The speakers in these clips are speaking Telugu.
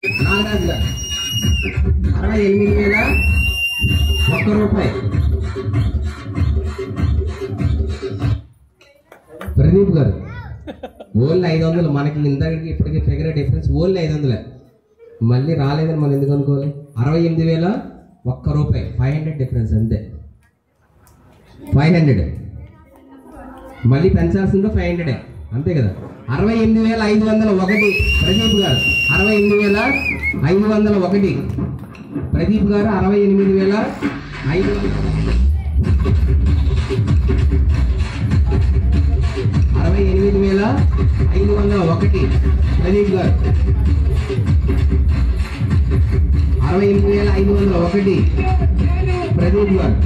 నాగరాజు గారు 68,001 రూపాయి. ప్రదీప్ గారు ఓన్లీ 500. మనకి ఇంతకి ఇప్పటికి ఫిగర్ డిఫరెన్స్ ఓన్లీ 500. మళ్ళీ రాలేదని మనం ఎందుకు అనుకోవాలి? 68,001 రూపాయి. 500 డిఫరెన్స్ అంతే. 500 మళ్ళీ పెంచాల్సిందో 500 అంతే కదా. 68,501 ప్రదీప్ గారు. 68,501 ప్రదీప్ గారు. 68,501 ప్రదీప్ గారు. 68,501 ప్రదీప్ గారు.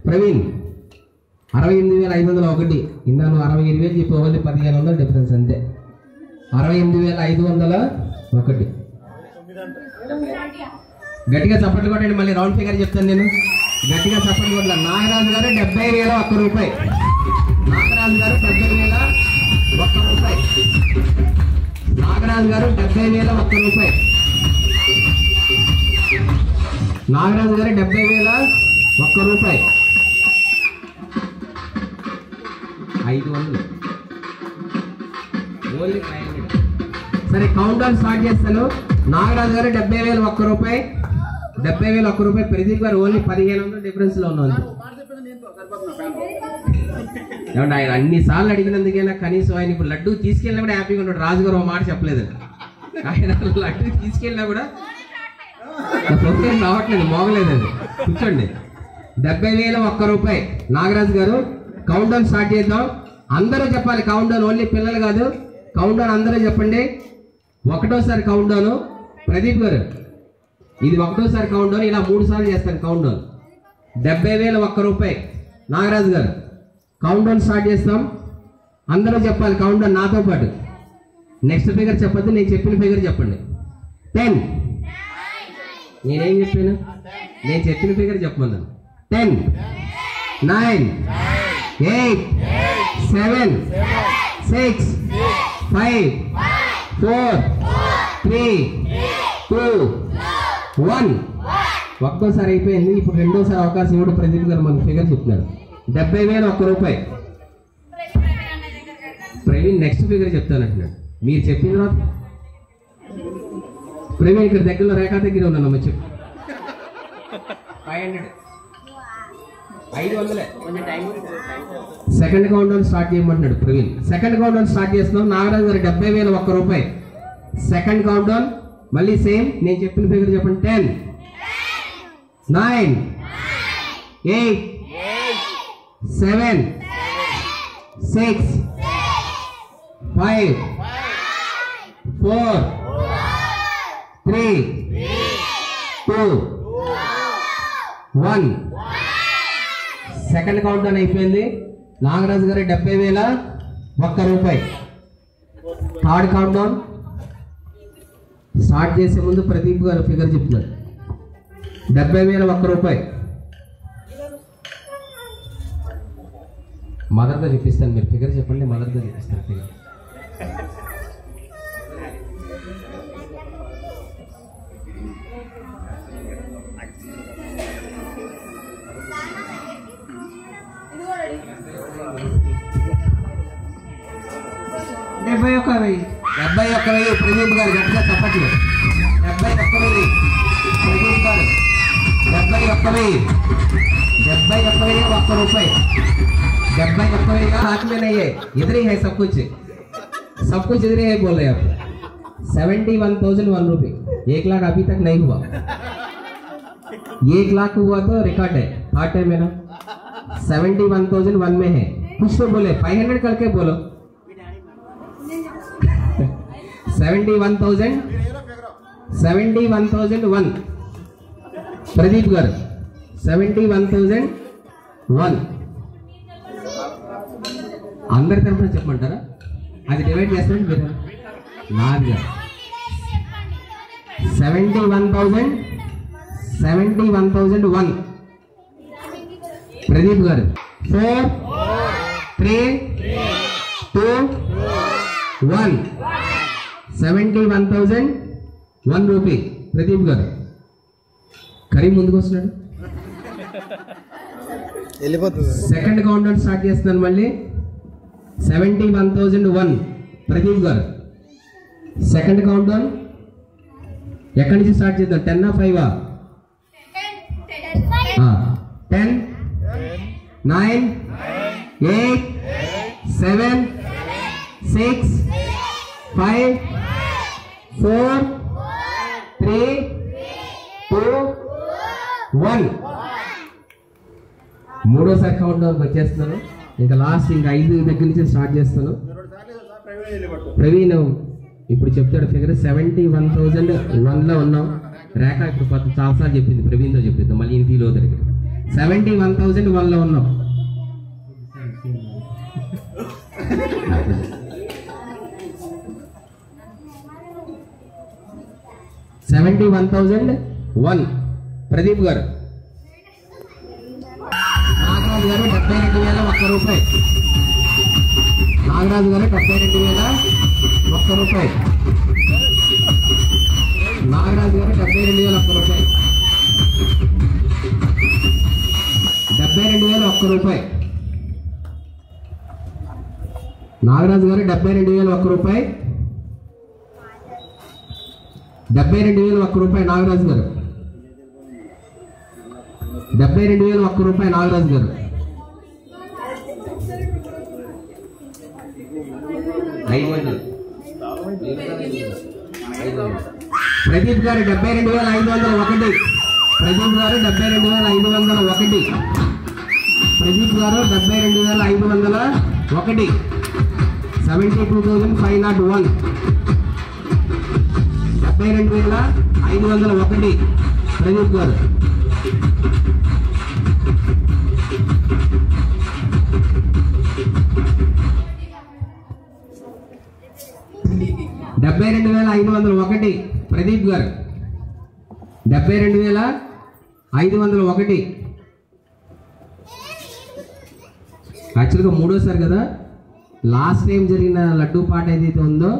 ప్రవీణ్ 68,501. ఇందాను 67,000 చెప్పేవాళ్ళు 1500 డిఫరెన్స్ అంతే. 68,501. గట్టిగా చప్పట్లు కొట్టండి. మళ్ళీ రౌండ్ ఫిగర్ చెప్తాను నేను. గట్టిగా చప్పట్లు కొట్టాలి. నాగరాజు గారు 70,001 రూపాయి. నాగరాజు గారు 70,001 రూపాయి. నాగరాజు గారు 70,001 రూపాయి. నాగరాజు గారు 70,001 రూపాయి. 500 ఓన్లీ 500. సరే కౌంట్ డౌన్ స్టార్ట్ చేస్తాను. నాగరాజు గారు 70,001 రూపాయి. 70,001 రూపాయి. ప్రదీప్ గారు ఓన్లీ 1,500 డిఫరెన్స్ లో ఉన్నాను. ఏమంటే ఆయన అన్ని సార్లు అడిగినందుకైనా కనీసం ఆయన ఇప్పుడు లడ్డు తీసుకెళ్ళినా కూడా హ్యాపీగా ఉన్నాడు. రాజు గారు మాట చెప్పలేదు. ఆయన లడ్డు తీసుకెళ్ళినా కూడా రావట్లేదు, మోగలేదు. అది కూర్చోండి. 70,001 రూపాయి. నాగరాజు గారు కౌంట్ డౌన్ స్టార్ట్ చేద్దాం. అందరూ చెప్పాలి కౌంట్ డౌన్. ఓన్లీ పిల్లలు కాదు, కౌంట్ డౌన్ అందరూ చెప్పండి. 1వ కౌంట్ డౌన్. ప్రదీప్ గారు ఇది 1వ కౌంట్ డౌన్. ఇలా 3 సార్లు చేస్తాను కౌంట్ డౌన్. 70,001 రూపాయి. నాగరాజు గారు కౌంట్ డౌన్ స్టార్ట్ చేస్తాం. అందరూ చెప్పాలి కౌంట్ డౌన్ నాతో పాటు. నెక్స్ట్ ఫిగర్ చెప్పద్దు, నేను చెప్పిన ఫిగర్ చెప్పండి. 10. నేనేం చెప్పాను? నేను చెప్పిన ఫిగర్ చెప్పమన్నాను. 10, 9, 8, 7, 6, 5, 4, 3, 2, 1. ఒక్కోసారి అయిపోయింది. ఇప్పుడు 2వ అవకాశం ఇవ్వడు. ప్రదీప్ గారు మనకు ఫిగర్ చెప్తున్నారు. 70,001 రూపాయి. ప్రవీణ్ నెక్స్ట్ ఫిగర్ చెప్తానంటున్నాడు. మీరు చెప్పిన తర్వాత ప్రవీణ్ ఇక్కడ దగ్గరలో రేఖా దగ్గర ఉన్నాను. చెప్పు. 500. 500. సెకండ్ కౌంట్ డౌన్ స్టార్ట్ చేయమంటున్నాడు Praveen. Second count down start చేస్తున్నాం. నాగరాజు గారు 70,001 రూపాయి. సెకండ్ కౌంట్ డౌన్ మళ్ళీ సేమ్. నేను చెప్పిన ఫిగర్ చెప్పండి. 10, 9, 8, 7, 6, 5, 4, 3, 2, 1. సెకండ్ కౌంట్ డౌన్ అయిపోయింది. నాగరాజు గారు 70,001 రూపాయి. థర్డ్ కౌంట్ డౌన్ స్టార్ట్ చేసే ముందు ప్రదీప్ గారు ఫిగర్ చెప్తున్నారు. 70,001 రూపాయి. మదర్గా చూపిస్తాను. మీరు ఫిగర్ చెప్పండి. మదర్గా చూపిస్తాను ఫిగర్. డెబ్బై ఒక్క వెయ్యి. ప్రదీప్ గారు గట్టిగా తప్పట్లేదు. 71,000 प्रदीप गाరు 71,001 रुपए 71,000 का हाथ में नहीं है, इधर ही है सब कुछ इधर ही है बोल रहे हैं आप। 71,001 रुपए 1 लाख अभी तक नहीं हुआ, 1 लाख हुआ तो रिकॉर्ड है, हार्ट है मेरा। 71,001 में है, कुछ तो बोले 500 करके बोलो। 71,001 प्रदीप गाరు 71,001 అందరి తరపున చెప్పమంటారా? అది డివైడ్ చేస్తాను మీరు నాగా 71,001 ప్రదీప్ గారు 4 3 2 1 71,001 రూపీ ప్రదీప్ గారు. కరీం ముందుకు వస్తున్నాడు. సెకండ్ కౌంట్ డౌన్ స్టార్ట్ చేస్తున్నాను మళ్ళీ. 71,001 ప్రదీప్ గారు. సెకండ్ కౌంట్ డౌన్ ఎక్కడి నుంచి స్టార్ట్ చేద్దాం? 10 5 10 9 8 7 6 5 4 3 2 1. మూడోసారి కౌంట్ డౌన్కి వచ్చేస్తున్నాను. ఇంకా లాస్ట్ ఇంకా 5 దగ్గర నుంచి స్టార్ట్ చేస్తాను. ప్రవీణ్ ఇప్పుడు చెప్తాడు ఫిగర్. 71,001లో ఉన్నాం. రేఖ ఇప్పుడు చాలాసార్లు చెప్పింది, ప్రవీణ్తో చెప్పింది. మళ్ళీ ఇంటిలో దగ్గర 71,001లో ఉన్నాం. $71,001 ప్రదీప్ గారు. నాగరాజు గారు 72,001 రూపాయి. నాగరాజు గారు 72,001 రూపాయి. నాగరాజు గారు 72,001 రూపాయి. 72,001 రూపాయి. నాగరాజు గారు 72,001 రూపాయి. 72,001 రూపాయి నాగరాజు గారు. 72,001 రూపాయి నాగరాజు గారు. 500 ప్రదీప్ గారు 72,501. ప్రదీప్ గారు 72,501. ప్రదీప్ గారు 72,501. 72,501. 72,501 ప్రదీప్ గారు. 72,501 ప్రదీప్ గారు. 72,501. యాక్చువల్గా మూడోసారి కదా. లాస్ట్ టైం జరిగిన లడ్డూ పాట ఏదైతే ఉందో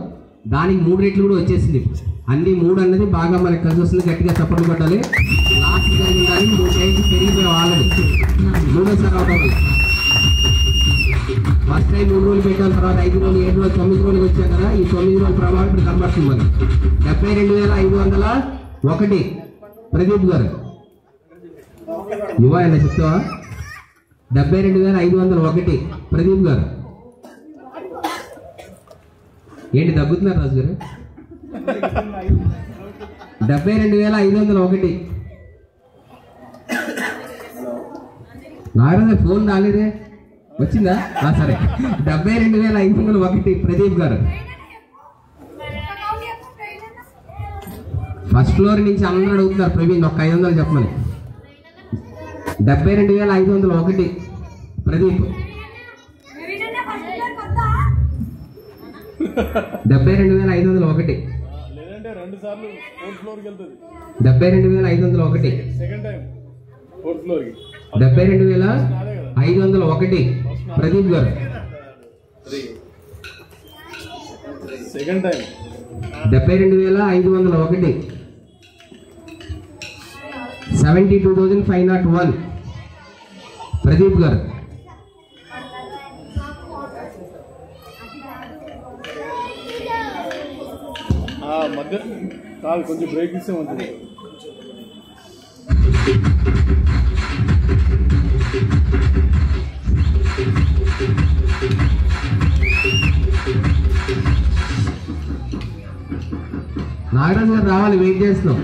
దానికి 3 రెట్లు కూడా వచ్చేసింది. అన్ని 3 అన్నది బాగా మనకి కలిసి వస్తుంది. గట్టిగా చప్పట్లు కొట్టాలి. లాస్ట్ జరిగిన దానికి 3 టైమ్స్ పెరిగిపోయి ఆల్రెడీ మూడోసారి అవడం. ఫస్ట్ టైం 3 రోజులు పెట్టాం, తర్వాత 5 రోజులు 7 రోజులు 9 రోజులు వచ్చాం కదా. ఈ 9 రోజుల ప్రభావం ఇప్పుడు కనబడుతుంది మరి. 72,501 ప్రదీప్ గారు. యువ ఆయన చెప్తావా? 72,501 ప్రదీప్ గారు. ఏంటి తగ్గుతున్నారు రాజు గారు? 72,501. నారాయణ ఫోన్ రాలేదే, వచ్చిందా? సరే. 72,501 ప్రదీప్ గారు. ఫస్ట్ ఫ్లోర్ నుంచి అందరూ అడుగుతున్నారు ప్రవీణ్ ఒక 500 చెప్పమని. 72,501 ప్రదీప్. 72,501. 72,501. 72,501 ప్రదీప్ గారు. 72,501. 72,501 ప్రదీప్ గారు. మధ్య కాదు కొంచెం బ్రేక్ ఇస్తే మంచిది. నాగరాజు గారు రావాలి, వెయిట్ చేస్తున్నాం.